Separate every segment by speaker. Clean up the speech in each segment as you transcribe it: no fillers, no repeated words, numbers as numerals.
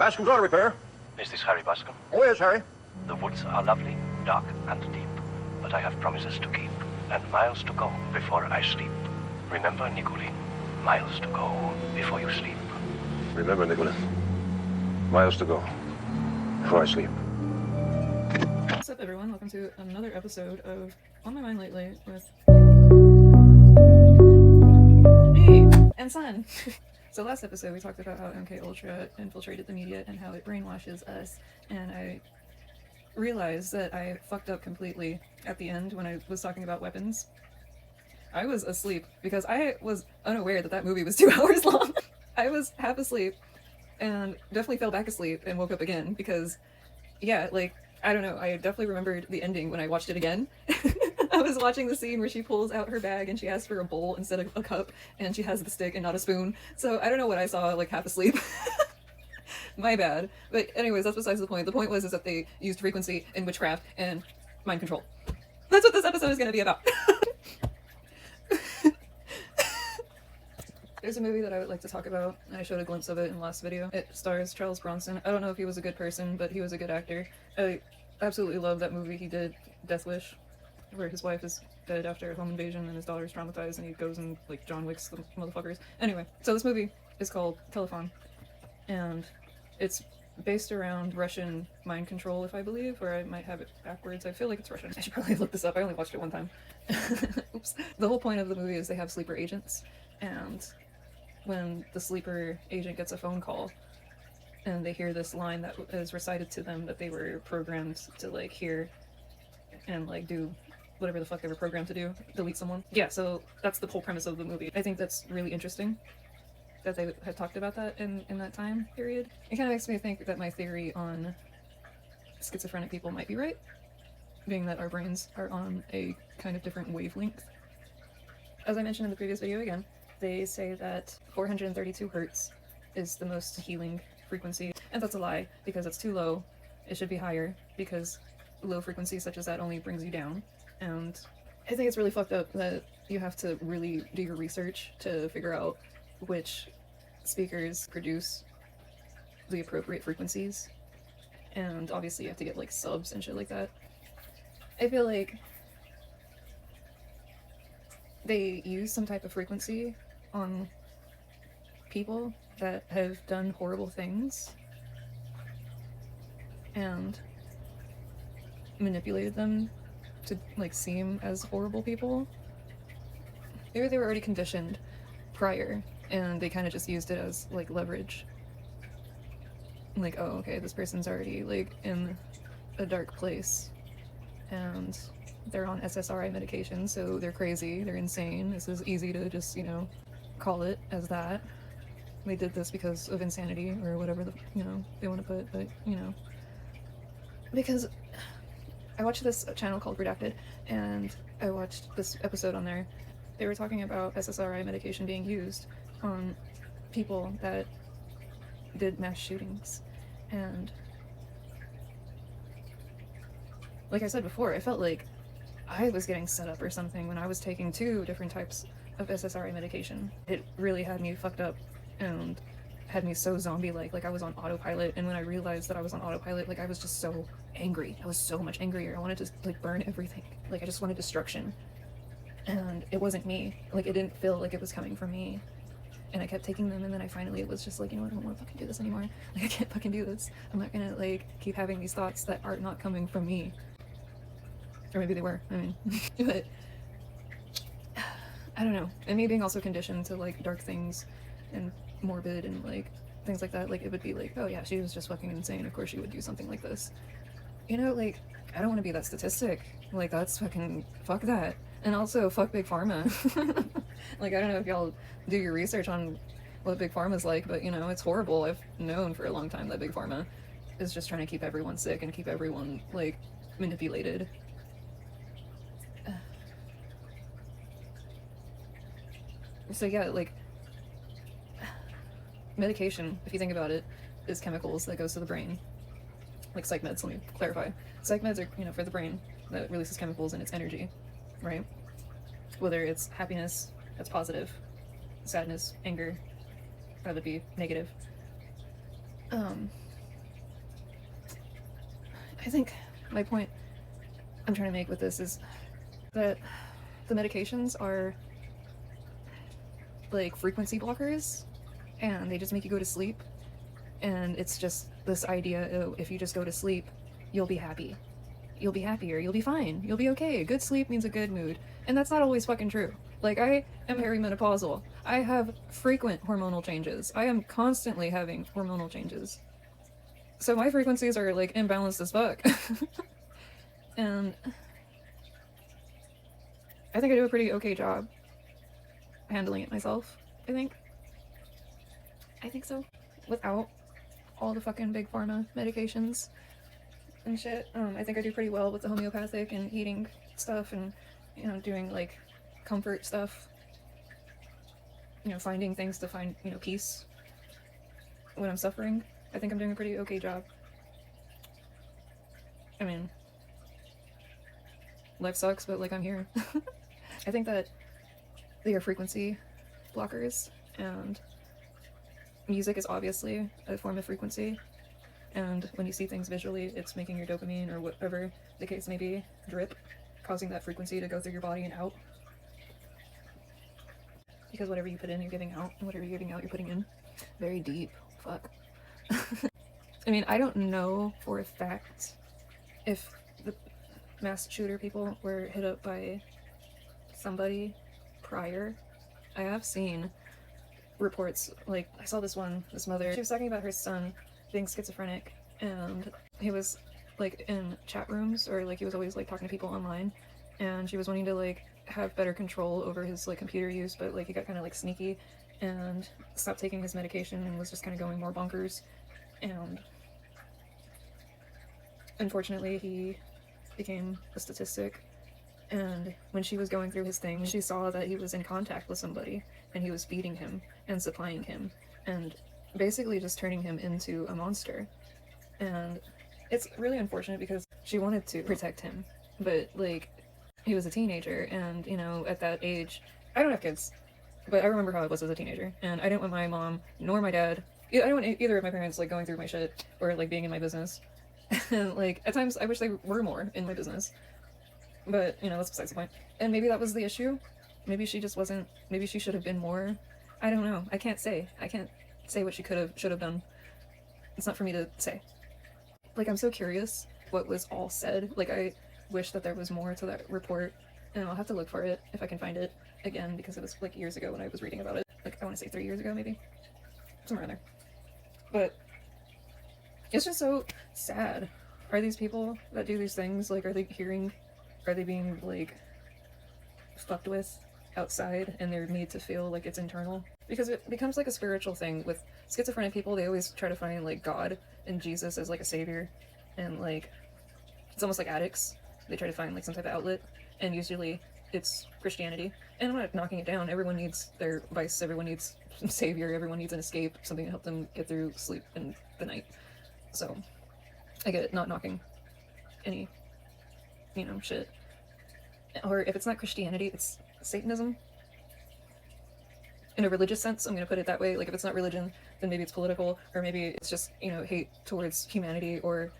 Speaker 1: Bascom's Auto Repair.
Speaker 2: Is this Harry Bascom?
Speaker 1: Oh, yes, Harry.
Speaker 2: The woods are lovely, dark and deep, but I have promises to keep and miles to go before I sleep. Remember, Nicolene, miles to go before you sleep.
Speaker 1: Remember, Nicholas, miles to go before I sleep.
Speaker 3: What's up, everyone? Welcome to another episode of On My Mind Lately with me and Sun. So last episode we talked about how MK Ultra infiltrated the media and how it brainwashes us, and I realized that I fucked up completely at the end when I was talking about weapons. I was asleep because I was unaware that that movie was 2 hours long. I was half asleep and definitely fell back asleep and woke up again because, yeah, like, I don't know, I definitely remembered the ending when I watched it again. I was watching the scene where she pulls out her bag and she asks for a bowl instead of a cup, and she has the stick and not a spoon. So I don't know what I saw, like, half asleep. My bad. But anyways, that's besides the point. The point was is that they used frequency in witchcraft and mind control. That's what this episode is going to be about. There's a movie that I would like to talk about. I showed a glimpse of it in the last video. It stars Charles Bronson. I don't know if he was a good person, but he was a good actor. I absolutely love that movie he did, Death Wish, where his wife is dead after a home invasion and his daughter's traumatized and he goes and, like, John Wicks the motherfuckers. Anyway, so this movie is called Telephone, and it's based around Russian mind control, if I believe, or I might have it backwards. I feel like it's Russian. I should probably look this up. I only watched it one time. Oops. The whole point of the movie is they have sleeper agents, and when the sleeper agent gets a phone call and they hear this line that is recited to them that they were programmed to, like, hear and, like, do whatever the fuck they were programmed to do, delete someone. Yeah, so that's the whole premise of the movie. I think that's really interesting that they had talked about that in that time period. It kind of makes me think that my theory on schizophrenic people might be right, being that our brains are on a kind of different wavelength. As I mentioned in the previous video again, they say that 432 hertz is the most healing frequency, and that's a lie, because it's too low. It should be higher, because low frequencies such as that only brings you down. And I think it's really fucked up that you have to really do your research to figure out which speakers produce the appropriate frequencies, and obviously you have to get, like, subs and shit like that. I feel like they use some type of frequency on people that have done horrible things and manipulated them to, like, seem as horrible people. Maybe they were already conditioned prior and they kind of just used it as, like, leverage. Like, oh, okay, this person's already, like, in a dark place and they're on SSRI medication, so they're crazy, they're insane. This is easy to just, you know, call it as that. They did this because of insanity or whatever the, you know, they want to put, but, you know. Because I watched this channel called Redacted, and I watched this episode on there. They were talking about SSRI medication being used on people that did mass shootings. And like I said before, I felt like I was getting set up or something when I was taking 2 different types of SSRI medication. It really had me fucked up and had me so zombie-like, like I was on autopilot. And when I realized that I was on autopilot, like, I was just so angry. I was so much angrier. I wanted to, like, burn everything. Like, I just wanted destruction. And it wasn't me. Like, it didn't feel like it was coming from me. And I kept taking them, and then it was just like, you know what, I don't want to fucking do this anymore. Like, I can't fucking do this. I'm not gonna, like, keep having these thoughts that are not coming from me. Or maybe they were, I mean. But I don't know. And me being also conditioned to, like, dark things and morbid and, like, things like that, like, it would be like, oh yeah, she was just fucking insane, of course she would do something like this. You know, like, I don't want to be that statistic. Like, that's fucking, fuck that. And also, fuck Big Pharma. Like, I don't know if y'all do your research on what Big Pharma's like, but, you know, it's horrible. I've known for a long time that Big Pharma is just trying to keep everyone sick and keep everyone, like, manipulated. So yeah, like, medication, if you think about it, is chemicals that goes to the brain. Like psych meds, let me clarify. Psych meds are, you know, for the brain that releases chemicals and it's energy, right? Whether it's happiness, that's positive, sadness, anger, rather be negative. I think my point I'm trying to make with this is that the medications are like frequency blockers, and they just make you go to sleep, and it's just this idea, oh, if you just go to sleep, you'll be happy. You'll be happier, you'll be fine, you'll be okay. Good sleep means a good mood. And that's not always fucking true. Like, I am perimenopausal. I have frequent hormonal changes. I am constantly having hormonal changes. So my frequencies are, like, imbalanced as fuck. And I think I do a pretty okay job handling it myself, I think. I think so. Without all the fucking big pharma medications and shit. I think I do pretty well with the homeopathic and eating stuff and, you know, doing, like, comfort stuff. You know, finding things to find, you know, peace when I'm suffering. I think I'm doing a pretty okay job. I mean, life sucks, but, like, I'm here. I think that they are frequency blockers, and music is obviously a form of frequency. And when you see things visually, it's making your dopamine, or whatever the case may be, drip, causing that frequency to go through your body and out. Because whatever you put in, you're giving out, and whatever you're giving out, you're putting in. Very deep. Fuck. I mean, I don't know for a fact if the mass shooter people were hit up by somebody prior. I have seen reports, like, I saw this mother, she was talking about her son being schizophrenic, and he was, like, in chat rooms, or, like, he was always, like, talking to people online, and she was wanting to, like, have better control over his, like, computer use, but, like, he got kind of, like, sneaky and stopped taking his medication and was just kind of going more bonkers. And unfortunately, he became a statistic. And when she was going through his thing, she saw that he was in contact with somebody, and he was feeding him and supplying him and basically just turning him into a monster. And it's really unfortunate because she wanted to protect him, but, like, he was a teenager, and, you know, at that age, I don't have kids, but I remember how I was as a teenager, and I didn't want my mom nor my dad, I don't want either of my parents, like, going through my shit or, like, being in my business. And, like, at times I wish they were more in my business, but, you know, that's besides the point. And maybe that was the issue. Maybe she just wasn't, maybe she should have been more. I don't know. I can't say what she should have done. It's not for me to say. Like, I'm so curious what was all said. Like, I wish that there was more to that report, and I'll have to look for it if I can find it again, because it was, like, years ago when I was reading about it. Like, I want to say 3 years ago, maybe. Somewhere in there. But it's just so sad. Are these people that do these things, like, are they being, like, fucked with outside, and they're made to feel like it's internal? Because it becomes like a spiritual thing. With schizophrenic people, they always try to find, like, God and Jesus as, like, a savior, and, like, it's almost like addicts. They try to find, like, some type of outlet, and usually it's Christianity. And I'm not knocking it down. Everyone needs their vice, everyone needs a savior, everyone needs an escape, something to help them get through sleep in the night. So I get it, not knocking any, you know, shit. Or if it's not Christianity, it's Satanism. In a religious sense, I'm gonna put it that way. Like, if it's not religion, then maybe it's political, or maybe it's just, you know, hate towards humanity, or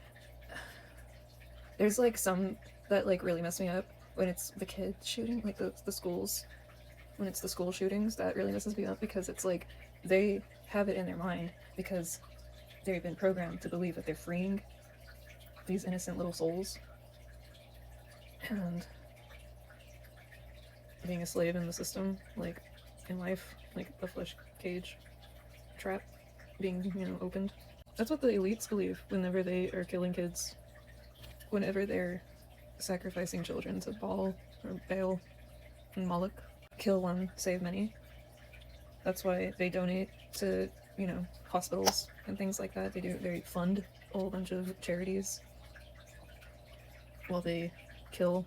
Speaker 3: there's, like, some that, like, really mess me up when it's the kid shooting, like the schools. When it's the school shootings, that really messes me up, because it's like they have it in their mind because they've been programmed to believe that they're freeing these innocent little souls, and being a slave in the system, like, in life, like a flesh cage trap being, you know, opened. That's what the elites believe whenever they are killing kids, whenever they're sacrificing children to Baal or Baal and Moloch. Kill one, save many. That's why they donate to, you know, hospitals and things like that. They fund a whole bunch of charities while they kill,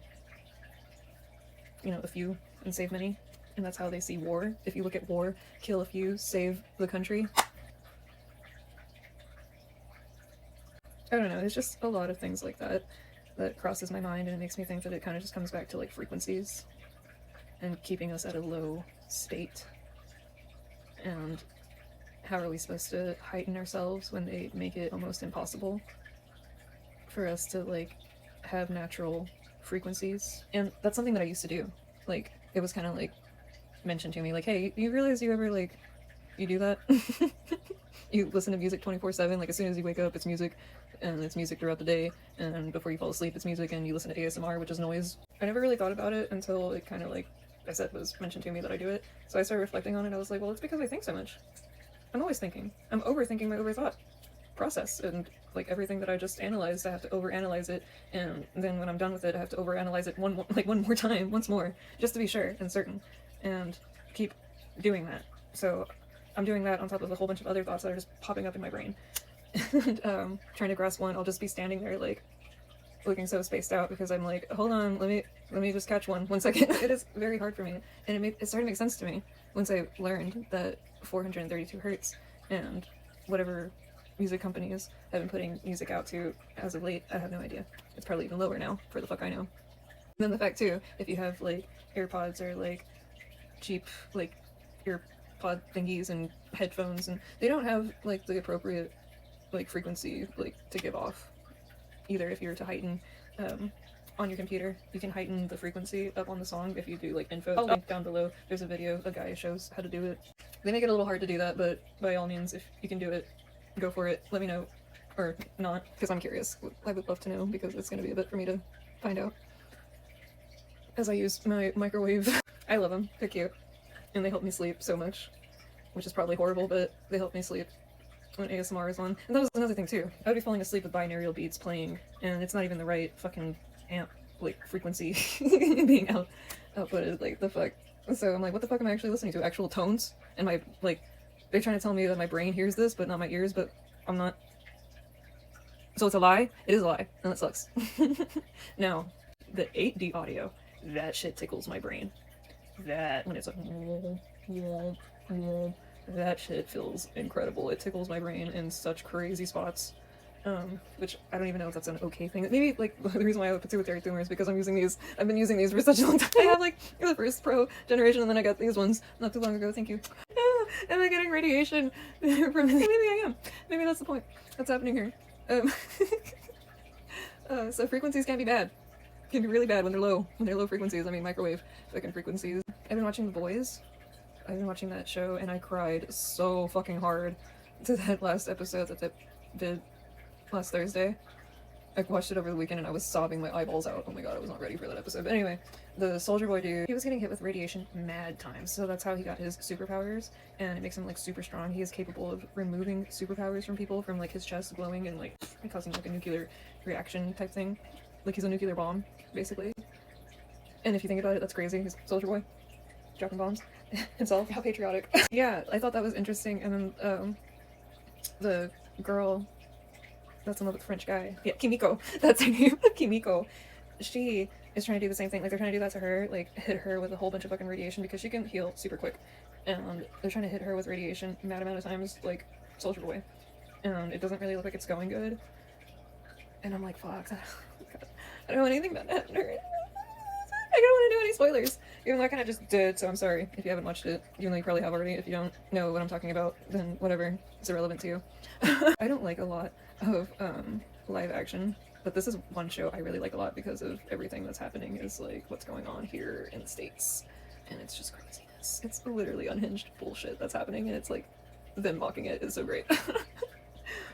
Speaker 3: you know, a few and save many. And that's how they see war. If you look at war, kill a few, save the country. I don't know, it's just a lot of things like that that crosses my mind, and it makes me think that it kind of just comes back to, like, frequencies and keeping us at a low state. And how are we supposed to heighten ourselves when they make it almost impossible for us to like have natural frequencies, and that's something that I used to do. Like it was kind of like mentioned to me, like, hey, you realize you ever like you do that? You listen to music 24/7, like as soon as you wake up it's music, and it's music throughout the day, and before you fall asleep it's music, and you listen to ASMR, which is noise. I never really thought about it until it kind of like I said was mentioned to me that I do it. So I started reflecting on it. I was like, well, it's because I think so much. I'm always thinking. I'm overthinking my overthought process, and like everything that I just analyzed, I have to overanalyze it, and then when I'm done with it I have to overanalyze it one more time, once more, just to be sure and certain, and keep doing that. So I'm doing that on top of a whole bunch of other thoughts that are just popping up in my brain. And trying to grasp one, I'll just be standing there like looking so spaced out because I'm like, hold on, let me just catch one second. It is very hard for me, and it started to make sense to me once I learned that 432 hertz and whatever music companies have been putting music out to as of late, I have no idea. It's probably even lower now, for the fuck I know. And then the fact too, if you have like AirPods or like cheap like earpod thingies and headphones, and they don't have like the appropriate like frequency like to give off either. If you're to heighten on your computer, you can heighten the frequency up on the song if you do like info. I'll link down below. There's a video, a guy shows how to do it. They make it a little hard to do that, but by all means, if you can do it, go for it. Let me know, or not, because I'm curious. I would love to know, because it's going to be a bit for me to find out. As I use my microwave, I love them. They're cute, and they help me sleep so much, which is probably horrible, but they help me sleep when ASMR is on. And that was another thing too. I would be falling asleep with binaural beats playing, and it's not even the right fucking amp like frequency being outputted. Like the fuck. So I'm like, what the fuck am I actually listening to? Actual tones? And my like, they're trying to tell me that my brain hears this, but not my ears. But I'm not. So it's a lie. It is a lie, and that sucks. Now, the 8D audio, that shit tickles my brain. That when it's like. That shit feels incredible. It tickles my brain in such crazy spots, which I don't even know if that's an okay thing. Maybe like the reason why I have a pituitary tumor is because I've been using these for such a long time. I have like the first Pro generation, and then I got these ones not too long ago. Thank you. Am I getting radiation from? Maybe I am. Maybe that's the point. That's happening here. So frequencies can be bad. Can be really bad when they're low. When they're low frequencies. I mean microwave fucking frequencies. I've been watching The Boys. I've been watching that show, and I cried so fucking hard to that last episode that they did last Thursday. I watched it over the weekend, and I was sobbing my eyeballs out. Oh my god, I was not ready for that episode. But anyway, the soldier boy dude, he was getting hit with radiation mad times, so that's how he got his superpowers, and it makes him like super strong. He is capable of removing superpowers from people, from like his chest glowing and like causing like a nuclear reaction type thing. Like he's a nuclear bomb, basically. And if you think about it, that's crazy. He's soldier boy, dropping bombs himself. How patriotic. Yeah, I thought that was interesting. And then the girl that's in love with the French guy, yeah, Kimiko, that's her name. Kimiko, she is trying to do the same thing. Like they're trying to do that to her, like hit her with a whole bunch of fucking radiation, because she can heal super quick, and they're trying to hit her with radiation mad amount of times, like soldier boy, and it doesn't really look like it's going good. And I'm like, fuck, I don't want anything bad to happen to her. I don't want to do any spoilers, even though I kind of just did, so I'm sorry if you haven't watched it, even though you probably have already. If you don't know what I'm talking about, then whatever, it's irrelevant to you. I don't like a lot of live action, but this is one show I really like a lot because of everything that's happening, is like what's going on here in the States, and it's just craziness. It's literally unhinged bullshit that's happening, and it's like them mocking it is so great.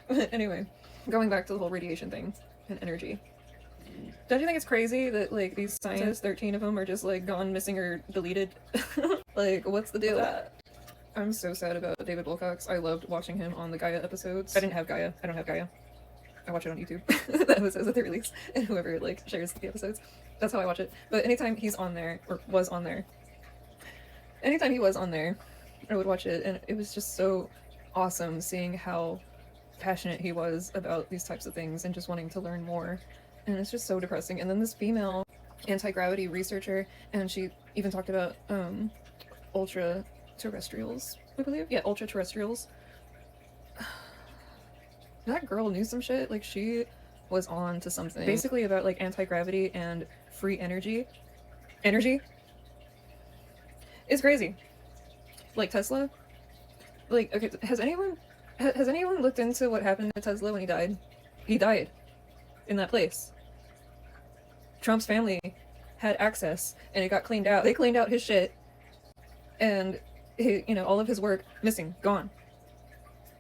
Speaker 3: But anyway, going back to the whole radiation thing and energy. Don't you think it's crazy that like these scientists, 13 of them, are just like gone missing or deleted? Like, what's the deal with that? I'm so sad about bbyblxx. I loved watching him on the Gaia episodes. I didn't have Gaia. I don't have Gaia. I watch it on YouTube. The episodes that they release, and whoever like shares the episodes. That's how I watch it. But anytime he's on there, or was on there, anytime he was on there, I would watch it, and it was just so awesome seeing how passionate he was about these types of things and just wanting to learn more. And it's just so depressing. And then this female anti-gravity researcher, and she even talked about ultra terrestrials, I believe. Yeah, ultra terrestrials. That girl knew some shit. Like, she was on to something basically about like anti-gravity and free energy. It's crazy. Like Tesla, like, okay, has anyone looked into what happened to Tesla when he died? He died. in that place. Trump's family had access, and it got cleaned out. They cleaned out his shit, and all of his work missing, gone.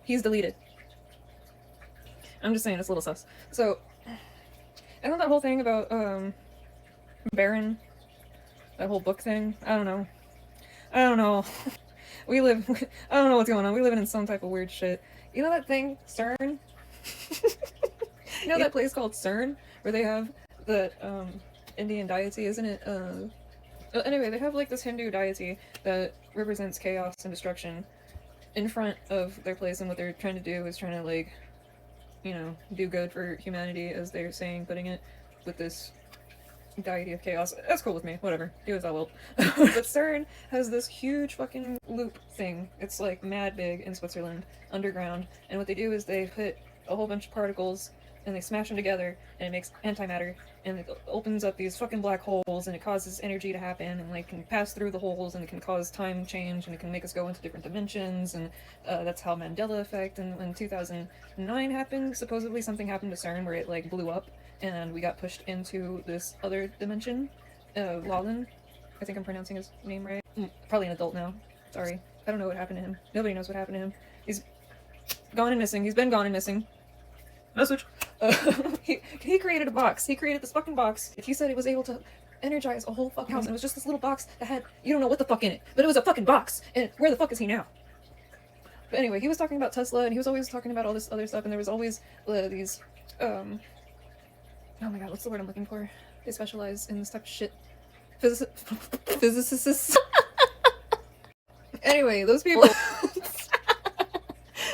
Speaker 3: He's deleted. I'm just saying, it's a little sus. So, I know that whole thing about Baron, that whole book thing. I don't know. I don't know. I don't know what's going on. We live in some type of weird shit. You know that thing, CERN? You know that place called CERN, where they have the Indian deity, isn't it? Anyway, they have like this Hindu deity that represents chaos and destruction in front of their place, and what they're trying to do is trying to like, do good for humanity, as they're saying, putting it, with this deity of chaos. That's cool with me, whatever, do as I will. But CERN has this huge fucking loop thing. It's like mad big in Switzerland, underground, and what they do is they put a whole bunch of particles and they smash them together, and it makes antimatter, and it opens up these fucking black holes, and it causes energy to happen, and like can pass through the holes, and it can cause time change, and it can make us go into different dimensions, and that's how Mandela effect. And when 2009 happened, supposedly something happened to CERN where it like blew up, and we got pushed into this other dimension. Lawlin, I think I'm pronouncing his name right. Probably an adult now. Sorry. I don't know what happened to him. Nobody knows what happened to him. He's gone and missing. He's been gone and missing. Message. He created a box. He created this fucking box. He said it was able to energize a whole fucking house, and it was just this little box that had, you don't know what the fuck in it, but it was a fucking box, and where the fuck is he now? But anyway, he was talking about Tesla, and he was always talking about all this other stuff, and there was always these, oh my god, what's the word I'm looking for? They specialize in this type of shit. Physicists. Anyway, those people...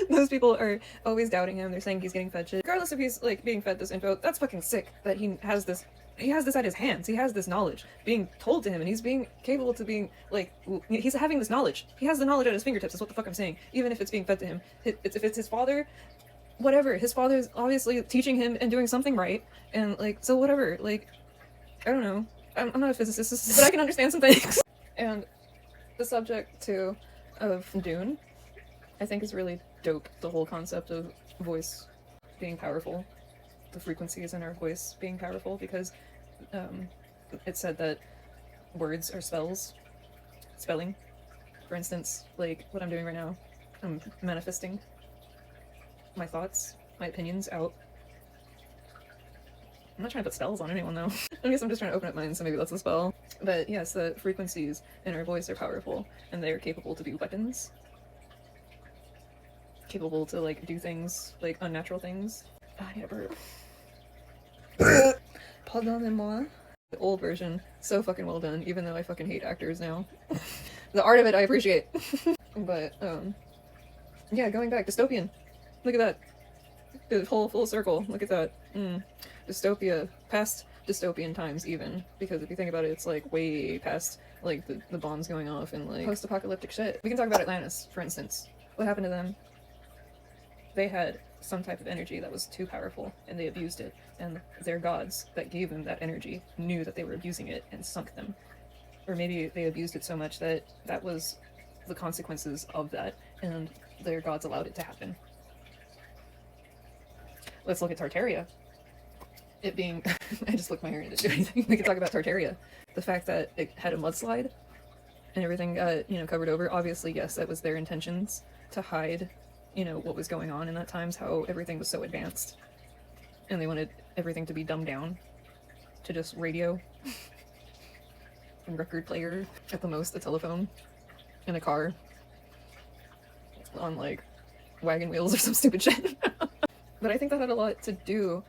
Speaker 3: Those people are always doubting him. They're saying he's getting fed shit. Regardless if he's like being fed this info, that's fucking sick that he has this at his hands. He has this knowledge being told to him, and he's being capable to being like, he's having this knowledge. He has the knowledge at his fingertips, is what the fuck I'm saying. Even if it's being fed to him. If it's his father, whatever. His father's obviously teaching him and doing something right. And like, so whatever. Like, I don't know. I'm not a physicist, but I can understand some things. And the subject too of Dune, I think, is really dope. The whole concept of voice being powerful, the frequencies in our voice being powerful, because it said that words are spelling. For instance, like what I'm doing right now, I'm manifesting my thoughts, my opinions out. I'm not trying to put spells on anyone though. I guess I'm just trying to open up mine, so maybe that's a spell. But yes, the frequencies in our voice are powerful, and they're capable to be weapons. Capable to like do things, like unnatural things. I need a burp. Pardonnez-moi. The old version, so fucking well done, even though I fucking hate actors now. The art of it I appreciate. But yeah, going back, dystopian. Look at that. The whole full circle. Look at that. Dystopia, past dystopian times even, because if you think about it, it's like way past like the bombs going off and like post-apocalyptic shit. We can talk about Atlantis, for instance. What happened to them? They had some type of energy that was too powerful, and they abused it, and their gods that gave them that energy knew that they were abusing it and sunk them. Or maybe they abused it so much that that was the consequences of that, and their gods allowed it to happen. Let's look at Tartaria. It being... I just flicked my hair and didn't do anything. We can talk about Tartaria. The fact that it had a mudslide, and everything got, covered over. Obviously, yes, that was their intentions, to hide what was going on in that times, how everything was so advanced. And they wanted everything to be dumbed down to just radio and record player, at the most a telephone, in a car, on like wagon wheels or some stupid shit. But I think that had a lot to do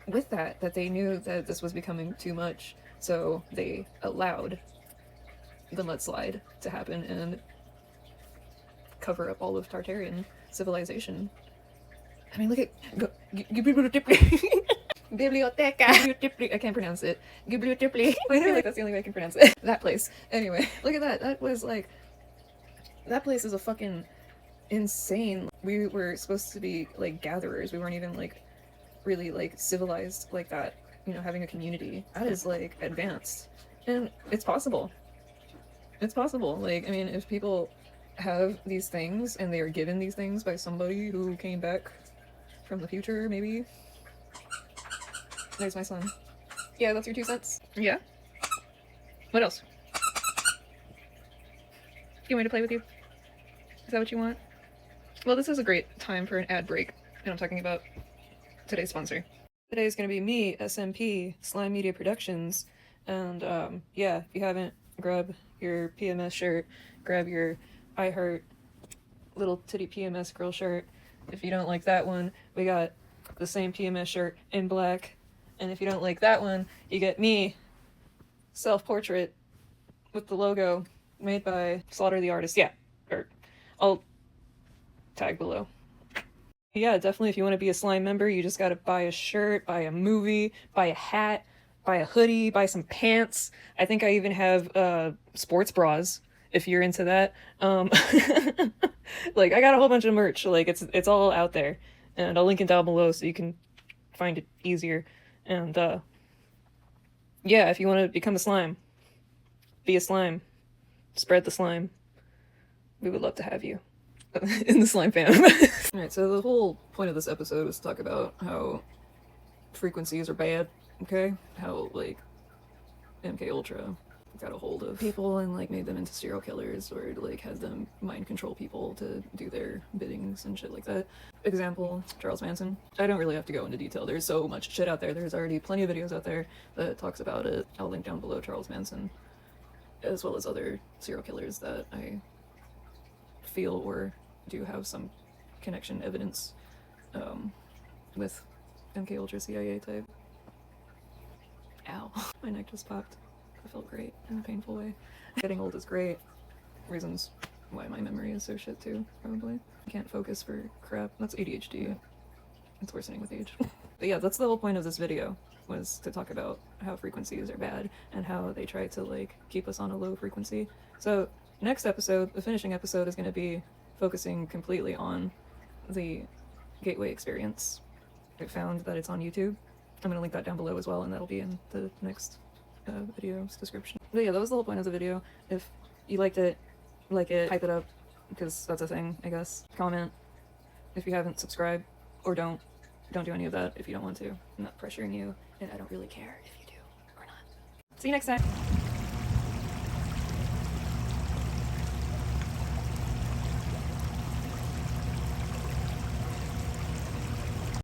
Speaker 3: with that they knew that this was becoming too much, so they allowed the mudslide to happen and cover up all of Tartarian civilization. I mean, look at Biblioteca. I can't pronounce it. Biblioteca. I feel like that's the only way I can pronounce it. That place. Anyway, look at that. That was like, that place is a fucking insane. We were supposed to be like gatherers. We weren't even like really like civilized like that. Having a community. That is like advanced, and it's possible. It's possible. Like, I mean, if people have these things and they are given these things by somebody who came back from the future, maybe There's my son. Yeah, that's your 2 cents. Yeah? What else? You want me to play with you? Is that what you want? Well, this is a great time for an ad break, and I'm talking about today's sponsor. Today is going to be me, SMP, Slime Media Productions, and yeah, if you haven't, grab your PMS shirt, grab your I Heart little titty PMS girl shirt. If you don't like that one, we got the same PMS shirt in black, and if you don't like that one, you get me, self-portrait with the logo made by Slaughter the Artist. Yeah, or I'll tag below. Yeah, definitely if you want to be a slime member, you just gotta buy a shirt, buy a movie, buy a hat, buy a hoodie, buy some pants. I think I even have sports bras if you're into that. Like, I got a whole bunch of merch. Like, it's all out there, and I'll link it down below so you can find it easier. And yeah, if you want to become a slime, be a slime, spread the slime, we would love to have you in the slime fam. Alright, so the whole point of this episode was to talk about how frequencies are bad, okay? How, like, MK Ultra got a hold of people and, like, made them into serial killers, or, like, had them mind control people to do their biddings and shit like that. Example, Charles Manson. I don't really have to go into detail. There's so much shit out there. There's already plenty of videos out there that talks about it. I'll link down below Charles Manson, as well as other serial killers that I feel or do have some connection evidence with MK Ultra CIA type. Ow. My neck just popped. It felt great in a painful way. Getting old is great. Reasons why my memory is so shit too, probably. I can't focus for crap. That's ADHD. It's worsening with age. But yeah, that's the whole point of this video, was to talk about how frequencies are bad and how they try to, like, keep us on a low frequency. So next episode, the finishing episode, is going to be focusing completely on the Gateway experience. I found that it's on YouTube. I'm going to link that down below as well, and that'll be in the next video's description. But yeah, that was the whole point of the video. If you liked it, like it, hype it up, because that's a thing, I guess. Comment if you haven't subscribed, or don't do any of that if you don't want to. I'm not pressuring you, and I don't really care if you do or not. See you next time.